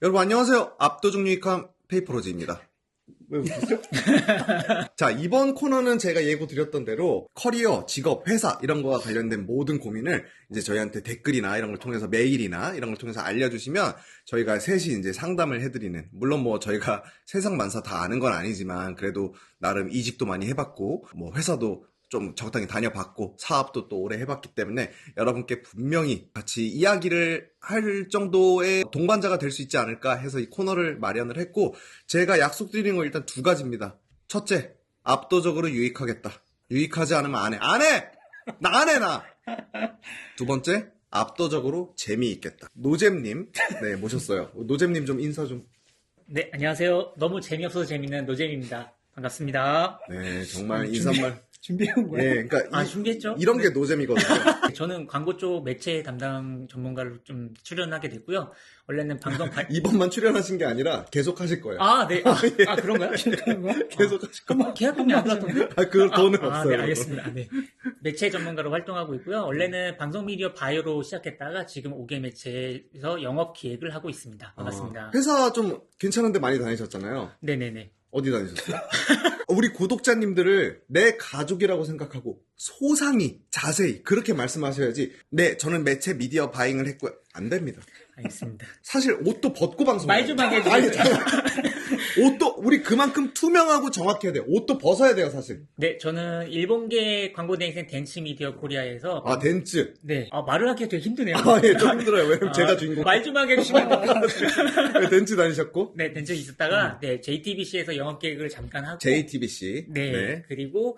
여러분 안녕하세요. 압도적 유익함 페이퍼로즈입니다. 왜 웃기죠? 자, 이번 코너는 제가 예고 드렸던 대로 커리어, 직업, 회사 이런 거와 관련된 모든 고민을 이제 저희한테 댓글이나 이런 걸 통해서 메일이나 이런 걸 통해서 알려주시면 저희가 셋이 이제 상담을 해드리는, 물론 뭐 저희가 세상 만사 다 아는 건 아니지만 그래도 나름 이직도 많이 해봤고 뭐 회사도 좀 적당히 다녀봤고 사업도 또 오래 해봤기 때문에 여러분께 분명히 같이 이야기를 할 정도의 동반자가 될 수 있지 않을까 해서 이 코너를 마련을 했고, 제가 약속드리는 건 일단 두 가지입니다. 첫째, 압도적으로 유익하겠다. 유익하지 않으면 안 해. 안 해! 나 안 해, 나! 두 번째, 압도적으로 재미있겠다. 노잼님, 네, 모셨어요. 노잼님 좀 인사 좀. 네, 안녕하세요. 너무 재미없어서 재밌는 노잼입니다. 반갑습니다. 네, 정말 인사말. 준비한 거예요? 네, 그러니까 준비했죠? 이런 게 노잼이거든요. 저는 광고 쪽 매체 담당 전문가로 좀 출연하게 됐고요. 원래는 방송 이번만 출연하신 게 아니라 계속 하실 거예요. 네. 그런가요? 계속 하실 거예요. 계약금이 안 들어왔던데? 그 돈은 없어요. 네, 알겠습니다. 네. 매체 전문가로 활동하고 있고요. 원래는 방송 미디어 바이오로 시작했다가 지금 5개 매체에서 영업 기획을 하고 있습니다. 반갑습니다. 회사 좀 괜찮은데 많이 다니셨잖아요. 네네네. 어디 다니셨어요? 우리 구독자님들을 내 가족이라고 생각하고 소상히 자세히 그렇게 말씀하셔야지, 네, 저는 매체 미디어 바잉을 했고요. 안 됩니다. 알겠습니다. 사실 옷도 벗고 방송. 말 좀 하게 해주세요. 옷도 우리 그만큼 투명하고 정확해야 돼요. 옷도 벗어야 돼요, 사실. 네, 저는 일본계 광고 대행사 덴츠 미디어 코리아에서 덴츠. 네. 말을 하기가 되게 힘드네요. 예, 좀 힘들어요. 왜냐면 제가 주인공. 말 좀 하게 해주시면 덴츠 다니셨고. 네, 덴츠 있었다가 네, JTBC에서 영업 계획을 잠깐 하고 JTBC. 네. 그리고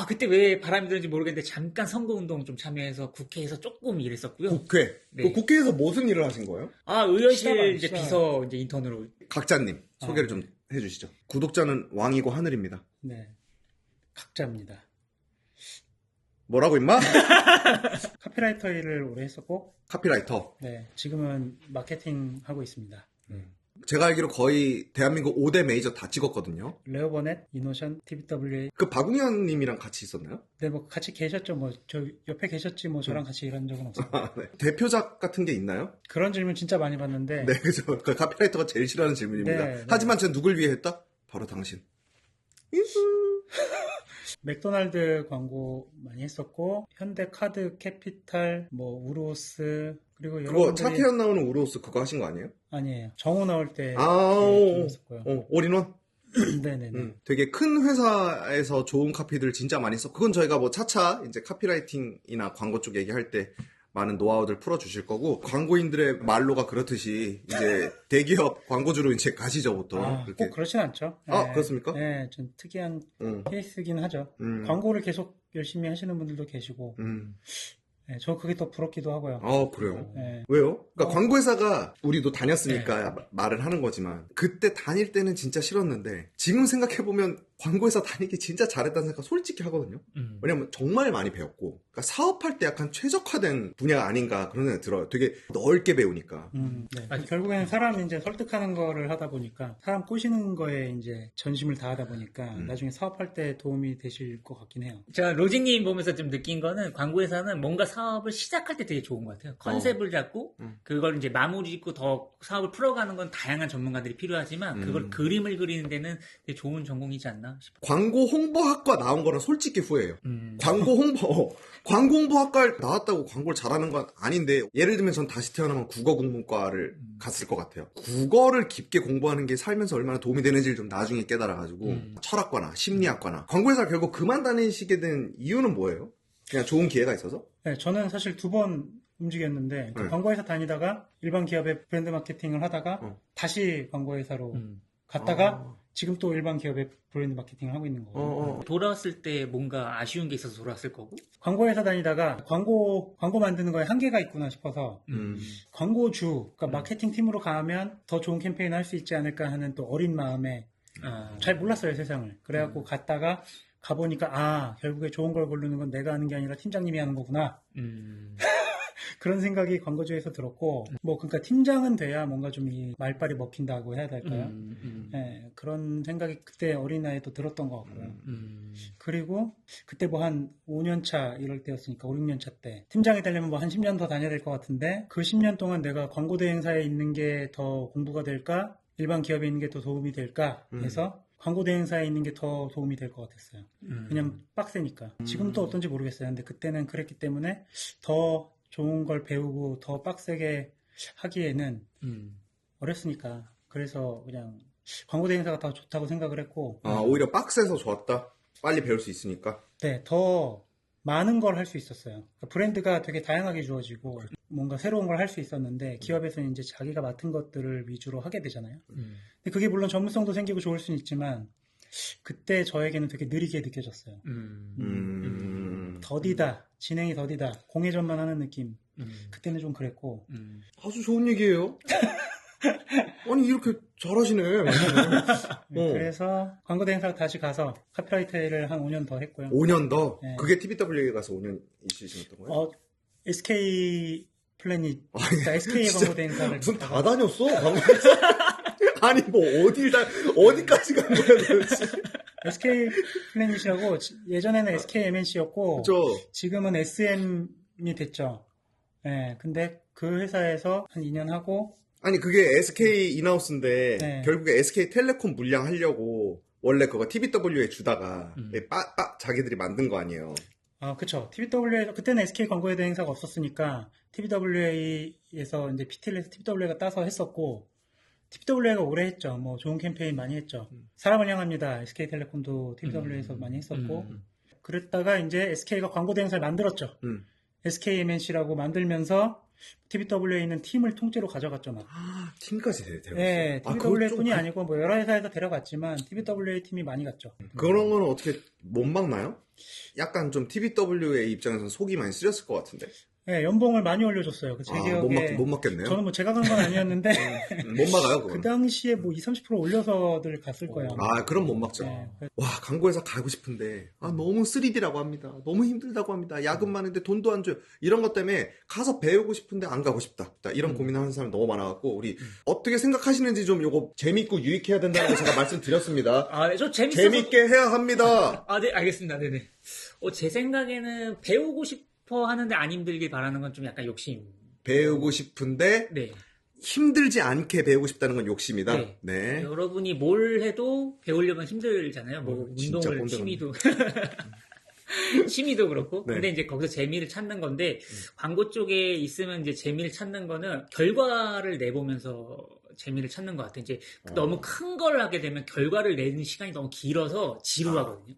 그때 왜 바람이 드는지 모르겠는데 잠깐 선거운동 좀 참여해서 국회에서 조금 일했었고요. 국회. 네. 그 국회에서 무슨 일을 하신 거예요? 의원실 이제 비서 이제 인턴으로. 각자님 소개를 좀 해주시죠. 구독자는 왕이고 하늘입니다. 네, 각자입니다. 뭐라고 임마? 카피라이터 일을 오래 했었고, 카피라이터. 네, 지금은 마케팅 하고 있습니다. 제가 알기로 거의 대한민국 5대 메이저 다 찍었거든요. 레오버넷, 이노션, TBWA. 그 박웅현 님이랑 같이 있었나요? 네, 뭐 같이 계셨죠. 뭐 저 옆에 계셨지 뭐 저랑 같이 일한 적은 없어요. 네. 대표작 같은 게 있나요? 그런 질문 진짜 많이 받는데. 네, 그죠. 그 카피라이터가 제일 싫어하는 질문입니다. 네. 하지만 제가 누굴 위해 했다? 바로 당신. 맥도날드 광고 많이 했었고, 현대카드, 캐피탈, 뭐 우로스, 그리고 그거 여러분들이 차태현 나오는 우로스 그거 하신 거 아니에요? 아니에요. 정우 나올 때 좀 했었고요. 올인원? 네네네. 되게 큰 회사에서 좋은 카피들 진짜 많이 써. 그건 저희가 뭐 차차 이제 카피라이팅이나 광고 쪽 얘기할 때 많은 노하우들 풀어주실 거고, 광고인들의 말로가 그렇듯이 이제 대기업 광고주로 이제 가시죠, 보통. 그렇게. 꼭 그렇진 않죠. 그렇습니까? 네, 좀 특이한 케이스긴 하죠. 음. 광고를 계속 열심히 하시는 분들도 계시고, 네, 저 그게 더 부럽기도 하고요. 그래요? 네. 왜요? 그러니까 광고회사가 우리도 다녔으니까 말을 하는 거지만, 그때 다닐 때는 진짜 싫었는데 지금 생각해보면 광고회사 다니기 진짜 잘했다는 생각 솔직히 하거든요. 왜냐면 정말 많이 배웠고, 그러니까 사업할 때 약간 최적화된 분야가 아닌가 그런 생각이 들어요. 되게 넓게 배우니까. 네. 결국에는 사람 이제 설득하는 거를 하다 보니까, 사람 꼬시는 거에 이제 전심을 다하다 보니까 나중에 사업할 때 도움이 되실 것 같긴 해요. 제가 로직님 보면서 좀 느낀 거는 광고회사는 뭔가 사업을 시작할 때 되게 좋은 것 같아요. 컨셉을 잡고 그걸 이제 마무리 짓고 더 사업을 풀어가는 건 다양한 전문가들이 필요하지만 그걸 그림을 그리는 데는 되게 좋은 전공이지 않나 싶어요. 광고 홍보학과 나온 거는 솔직히 후회해요. 광고 홍보학과 나왔다고 광고를 잘하는 건 아닌데, 예를 들면 전 다시 태어나면 국어 국문과를 갔을 것 같아요. 국어를 깊게 공부하는 게 살면서 얼마나 도움이 되는지를 좀 나중에 깨달아가지고 철학과나 심리학과나. 광고회사 결국 그만 다니시게 된 이유는 뭐예요? 그냥 좋은 기회가 있어서? 네, 저는 사실 2번 움직였는데, 광고회사 다니다가 일반 기업의 브랜드 마케팅을 하다가 다시 광고회사로 갔다가 지금 또 일반 기업의 브랜드 마케팅을 하고 있는 거거든요. 돌아왔을 때 뭔가 아쉬운 게 있어서 돌아왔을 거고. 광고회사 다니다가 광고 만드는 거에 한계가 있구나 싶어서 광고주, 그러니까 마케팅 팀으로 가면 더 좋은 캠페인을 할 수 있지 않을까 하는 또 어린 마음에 잘 몰랐어요, 세상을. 그래갖고 갔다가 가보니까 결국에 좋은 걸 고르는 건 내가 하는 게 아니라 팀장님이 하는 거구나. 그런 생각이 광고주에서 들었고, 뭐, 그러니까 팀장은 돼야 뭔가 좀 이 말빨이 먹힌다고 해야 될까요? 예, 그런 생각이 그때 어린 나이에도 들었던 것 같고요. 그리고 그때 뭐 한 5년 차 이럴 때였으니까 5, 6년 차 때 팀장이 되려면 뭐 한 10년 더 다녀야 될 것 같은데 그 10년 동안 내가 광고 대행사에 있는 게 더 공부가 될까? 일반 기업에 있는 게 더 도움이 될까? 해서 광고 대행사에 있는 게 더 도움이 될 것 같았어요. 왜냐면 빡세니까. 지금 또 어떤지 모르겠어요. 근데 그때는 그랬기 때문에 더 좋은 걸 배우고 더 빡세게 하기에는 어렸으니까. 그래서 그냥 광고 대행사가 더 좋다고 생각을 했고. 아, 오히려 빡세서 좋았다. 빨리 배울 수 있으니까. 네, 더 많은 걸 할 수 있었어요. 그러니까 브랜드가 되게 다양하게 주어지고 뭔가 새로운 걸 할 수 있었는데 기업에서는 이제 자기가 맡은 것들을 위주로 하게 되잖아요. 근데 그게 물론 전문성도 생기고 좋을 수는 있지만 그때 저에게는 되게 느리게 느껴졌어요. 더디다, 진행이 더디다, 공회전만 하는 느낌. 그때는 좀 그랬고. 아주 좋은 얘기예요. 아니, 이렇게 잘하시네. 그래서 광고 대행사 다시 가서 카피라이터 일을 한 5년 더 했고요. 5년 더? 네. 그게 TBW에 가서 5년 있으셨던 거예요? SK 플래닛, 그러니까 SK의 광고 대행사를 무슨 다 다녔어? 아니, 뭐, 어디까지 간 거야, 도대체? SK 플래닛이라고 예전에는 SK MNC였고 그죠? 지금은 SM이 됐죠. 네, 근데 그 회사에서 한 2년 하고 아니, 그게 SK 인하우스인데, 네. 결국에 SK텔레콤 물량 하려고, 원래 그거 TBW에 주다가, 자기들이 만든 거 아니에요. 그쵸. TBW에서, 그때는 SK 광고회 대행사가 없었으니까, TBWA에서 이제 PTL에서 TBWA가 따서 했었고, TBWA가 오래 했죠. 뭐, 좋은 캠페인 많이 했죠. 사람을 향합니다. SK텔레콤도 TBWA에서 많이 했었고, 그랬다가 이제 SK가 광고 대행사를 만들었죠. SKMNC라고 만들면서, TBWA에 있는 팀을 통째로 가져갔죠, 막. 아, 팀까지 데려갔어요? 네, 아, TBWA뿐이 아니고, 뭐, 여러 회사에서 데려갔지만, TBWA 팀이 많이 갔죠. 그런 거는 어떻게 못 막나요? 약간 좀 TBWA 입장에서는 속이 많이 쓰렸을 것 같은데. 네, 연봉을 많이 올려줬어요. 그 제 기억에. 못 막겠네요. 저는 뭐 제가 간 건 아니었는데, 못 막아요, 그 그건. 당시에 뭐 20, 30% 올려서들 갔을 거예요. 아, 그럼 못 막죠. 네, 와, 광고회사 가고 싶은데, 너무 3D라고 합니다. 너무 힘들다고 합니다. 야근 많은데 돈도 안 줘요. 이런 것 때문에 가서 배우고 싶은데 안 가고 싶다. 이런 고민하는 사람이 너무 많아갖고, 우리 어떻게 생각하시는지 좀 요거 재밌고 유익해야 된다는 거 제가 말씀드렸습니다. 아, 네, 저 재밌어서. 재밌게 해야 합니다. 아, 네, 알겠습니다. 네네. 제 생각에는 배우고 싶어 하는데 안 힘들길 바라는 건 좀 약간 욕심. 배우고 싶은데, 네. 힘들지 않게 배우고 싶다는 건 욕심이다. 네. 네. 여러분이 뭘 해도 배우려면 힘들잖아요. 뭐, 진짜 운동을, 꼰대 취미도. 취미도 그렇고. 네. 근데 이제 거기서 재미를 찾는 건데, 광고 쪽에 있으면 이제 재미를 찾는 거는 결과를 내보면서 재미를 찾는 것 같아요. 이제 너무 큰 걸 하게 되면 결과를 내는 시간이 너무 길어서 지루하거든요.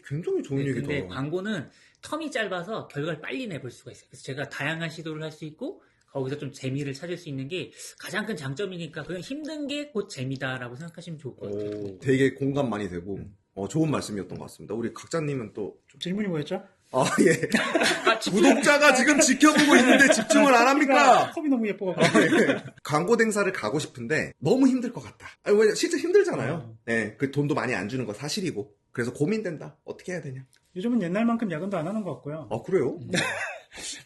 굉장히 좋은 네, 얘기다. 근데 광고는 텀이 짧아서 결과를 빨리 내볼 수가 있어요. 그래서 제가 다양한 시도를 할 수 있고 거기서 좀 재미를 찾을 수 있는 게 가장 큰 장점이니까 그냥 힘든 게 곧 재미다라고 생각하시면 좋을 것 같아요. 되게 공감 많이 되고 좋은 말씀이었던 것 같습니다. 우리 각자님은 또 질문이 뭐였죠? 예. 구독자가 지금 지켜보고 있는데 집중을 안 합니까? 컵이 너무 예뻐가지고. 광고 대행사를 가고 싶은데 너무 힘들 것 같다. 왜 실제 힘들잖아요. 네, 그 돈도 많이 안 주는 거 사실이고. 그래서 고민된다. 어떻게 해야 되냐? 요즘은 옛날만큼 야근도 안 하는 것 같고요. 그래요?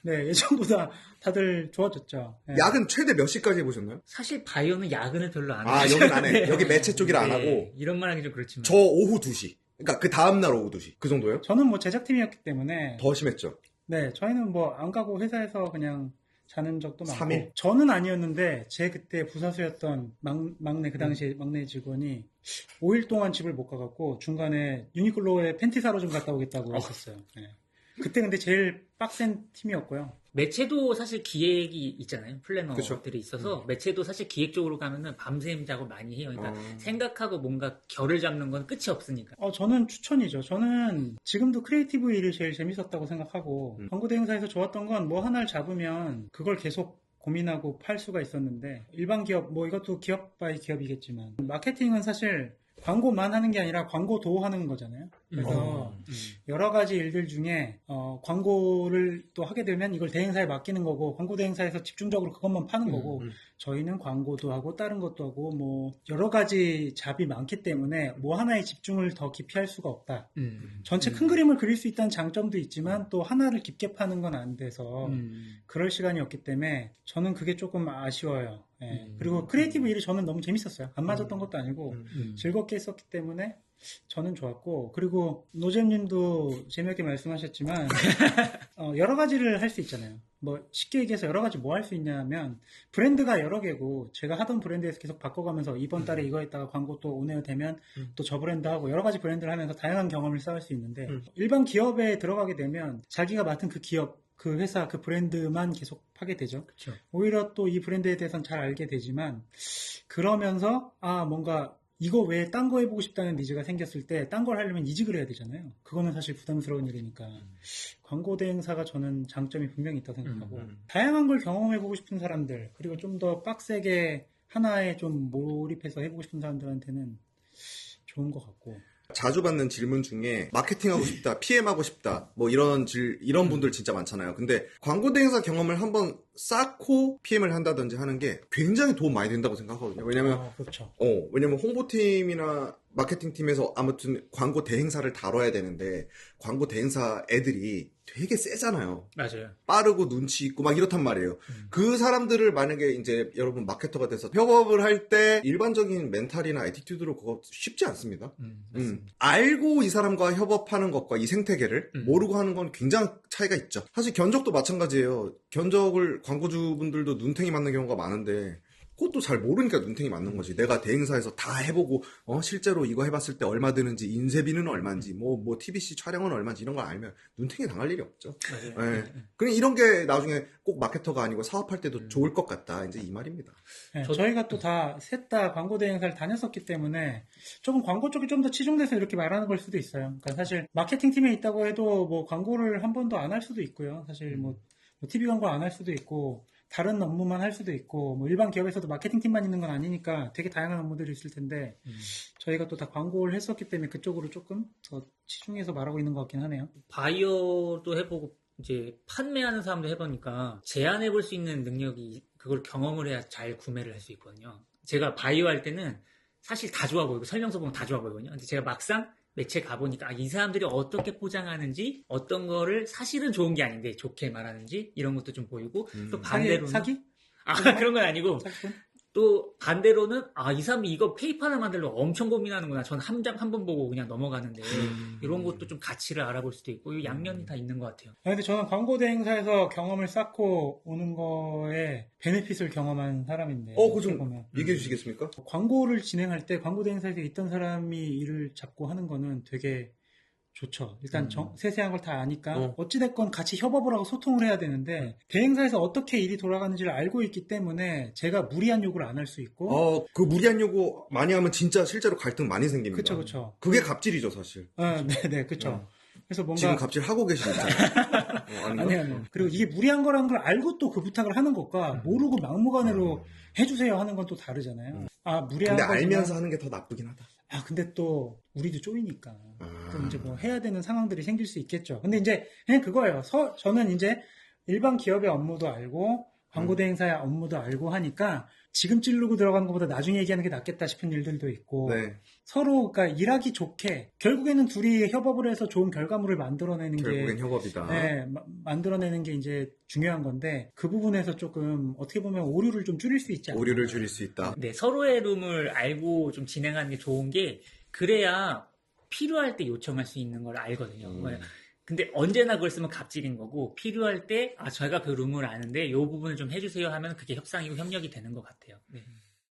네, 예전보다 다들 좋아졌죠. 네. 야근 최대 몇 시까지 해보셨나요? 사실 바이오는 야근을 별로 안 해요. 여긴 안 해. 여기 매체 쪽이라 안 하고. 이런 말 하기 좀 그렇지만. 저 오후 2시. 그러니까 그 다음날 오후 2시. 그 정도예요? 저는 뭐 제작팀이었기 때문에. 더 심했죠. 네, 저희는 뭐 안 가고 회사에서 그냥 자는 적도 많고. 3일? 저는 아니었는데 제 그때 부사수였던 막내 그 당시 막내 직원이 5일 동안 집을 못 가갖고 중간에 유니클로에 팬티 사러 좀 갔다 오겠다고 했었어요. 네. 그때 근데 제일 빡센 팀이었고요. 매체도 사실 기획이 있잖아요. 플래너들이 그쵸. 있어서 매체도 사실 기획 쪽으로 가면은 밤샘 작업 많이 해요. 그러니까 생각하고 뭔가 결을 잡는 건 끝이 없으니까. 저는 추천이죠. 저는 지금도 크리에이티브 일이 제일 재밌었다고 생각하고 광고 대행사에서 좋았던 건 뭐 하나를 잡으면 그걸 계속 고민하고 팔 수가 있었는데 일반 기업 뭐 이것도 기업 바이 기업이겠지만 마케팅은 사실 광고만 하는 게 아니라 광고도 하는 거잖아요. 그래서 여러 가지 일들 중에 광고를 또 하게 되면 이걸 대행사에 맡기는 거고 광고 대행사에서 집중적으로 그것만 파는 거고 저희는 광고도 하고 다른 것도 하고 뭐 여러 가지 잡이 많기 때문에 뭐 하나에 집중을 더 깊이 할 수가 없다. 전체 큰 그림을 그릴 수 있다는 장점도 있지만 또 하나를 깊게 파는 건 안 돼서 그럴 시간이 없기 때문에 저는 그게 조금 아쉬워요. 예. 그리고 크리에이티브 일이 저는 너무 재밌었어요. 안 맞았던 것도 아니고 즐겁게 했었기 때문에 저는 좋았고 그리고 노잼님도 재미있게 말씀하셨지만 여러 가지를 할 수 있잖아요. 뭐 쉽게 얘기해서 여러 가지 뭐 할 수 있냐면 브랜드가 여러 개고 제가 하던 브랜드에서 계속 바꿔가면서 이번 달에 이거 했다가 광고 또 오늘 되면 또 저 브랜드 하고 여러 가지 브랜드를 하면서 다양한 경험을 쌓을 수 있는데 일반 기업에 들어가게 되면 자기가 맡은 그 기업 그 회사, 그 브랜드만 계속 하게 되죠. 그쵸. 오히려 또 이 브랜드에 대해서는 잘 알게 되지만, 그러면서, 뭔가, 이거 외에 딴 거 해보고 싶다는 니즈가 생겼을 때, 딴 걸 하려면 이직을 해야 되잖아요. 그거는 사실 부담스러운 일이니까. 광고 대행사가 저는 장점이 분명히 있다고 생각하고, 다양한 걸 경험해보고 싶은 사람들, 그리고 좀 더 빡세게 하나에 좀 몰입해서 해보고 싶은 사람들한테는 좋은 것 같고. 자주 받는 질문 중에 마케팅하고 싶다, PM하고 싶다, 뭐 이런 분들 진짜 많잖아요. 근데 광고 대행사 경험을 한번 쌓고 PM을 한다든지 하는 게 굉장히 도움 많이 된다고 생각하거든요. 왜냐면, 그렇죠. 왜냐면 홍보팀이나 마케팅팀에서 아무튼 광고 대행사를 다뤄야 되는데, 광고 대행사 애들이 되게 세잖아요. 맞아요. 빠르고 눈치 있고 막 이렇단 말이에요. 그 사람들을 만약에 이제 여러분 마케터가 돼서 협업을 할 때 일반적인 멘탈이나 애티튜드로 그거 쉽지 않습니다. 알고 이 사람과 협업하는 것과 이 생태계를 모르고 하는 건 굉장히 차이가 있죠. 사실 견적도 마찬가지예요. 견적을 광고주분들도 눈탱이 맞는 경우가 많은데 그것도 잘 모르니까 눈탱이 맞는 거지. 내가 대행사에서 다 해보고 실제로 이거 해봤을 때 얼마 드는지 인쇄비는 얼마인지 뭐 TBC 촬영은 얼마인지 이런 걸 알면 눈탱이 당할 일이 없죠. 맞아요. 네. 그럼 이런 게 나중에 꼭 마케터가 아니고 사업할 때도 좋을 것 같다. 이제 이 말입니다. 네, 저희가 또 셋 다 광고 대행사를 다녔었기 때문에 조금 광고 쪽이 좀 더 치중돼서 이렇게 말하는 걸 수도 있어요. 그러니까 사실 마케팅 팀에 있다고 해도 뭐 광고를 한 번도 안 할 수도 있고요. 사실 뭐 TV 광고 안 할 수도 있고 다른 업무만 할 수도 있고 뭐 일반 기업에서도 마케팅 팀만 있는 건 아니니까 되게 다양한 업무들이 있을 텐데 저희가 또 다 광고를 했었기 때문에 그쪽으로 조금 더 치중해서 말하고 있는 것 같긴 하네요. 바이어도 해보고 이제 판매하는 사람도 해보니까 제안해볼 수 있는 능력이 그걸 경험을 해야 잘 구매를 할 수 있거든요. 제가 바이어 할 때는 사실 다 좋아 보이고 설명서 보면 다 좋아 보이거든요. 근데 제가 막상 매체 가보니까 이 사람들이 어떻게 포장하는지 어떤 거를 사실은 좋은 게 아닌데 좋게 말하는지 이런 것도 좀 보이고 또 반대로는 사기? 그런 건 아니고 사기꾼? 또 반대로는 이 사람이 이거 페이퍼를 만들려고 엄청 고민하는구나. 전 한 번 보고 그냥 넘어가는데 이런 것도 좀 가치를 알아볼 수도 있고 이 양면이 다 있는 것 같아요. 근데 저는 광고 대행사에서 경험을 쌓고 오는 거에 베네핏을 경험한 사람인데 그거 좀 보면. 얘기해 주시겠습니까? 광고를 진행할 때 광고 대행사에서 있던 사람이 일을 잡고 하는 거는 되게 좋죠. 일단 세세한 걸 다 아니까 어찌됐건 같이 협업을 하고 소통을 해야 되는데 대행사에서 어떻게 일이 돌아가는지를 알고 있기 때문에 제가 무리한 요구를 안 할 수 있고 그 무리한 요구 많이 하면 진짜 실제로 갈등 많이 생깁니다. 그쵸. 그게 갑질이죠, 사실. 네, 그쵸. 그래서 뭔가 지금 갑질 하고 계시잖아요. 아니요. 그리고 이게 무리한 거라는 걸 알고 또 그 부탁을 하는 것과 모르고 막무가내로 해주세요 하는 건 또 다르잖아요. 무리한 근데 거지만, 알면서 하는 게 더 나쁘긴 하다. 근데 또 우리도 쪼이니까 또 이제 뭐 해야 되는 상황들이 생길 수 있겠죠. 근데 이제 그냥 그거예요. 저는 이제 일반 기업의 업무도 알고 광고 대행사의 업무도 알고 하니까 지금 찌르고 들어가는 것보다 나중에 얘기하는 게 낫겠다 싶은 일들도 있고 네. 서로 그러니까 일하기 좋게 결국에는 둘이 협업을 해서 좋은 결과물을 만들어내는 결국엔 협업이다. 네, 만들어내는 게 이제 중요한 건데 그 부분에서 조금 어떻게 보면 오류를 좀 줄일 수 있지 않나. 오류를 줄일 수 있다. 네, 서로의 룸을 알고 좀 진행하는 게 좋은 게 그래야 필요할 때 요청할 수 있는 걸 알거든요. 근데 언제나 그걸 쓰면 갑질인 거고 필요할 때 저희가 그 룸을 아는데 이 부분을 좀 해주세요 하면 그게 협상이고 협력이 되는 것 같아요. 네.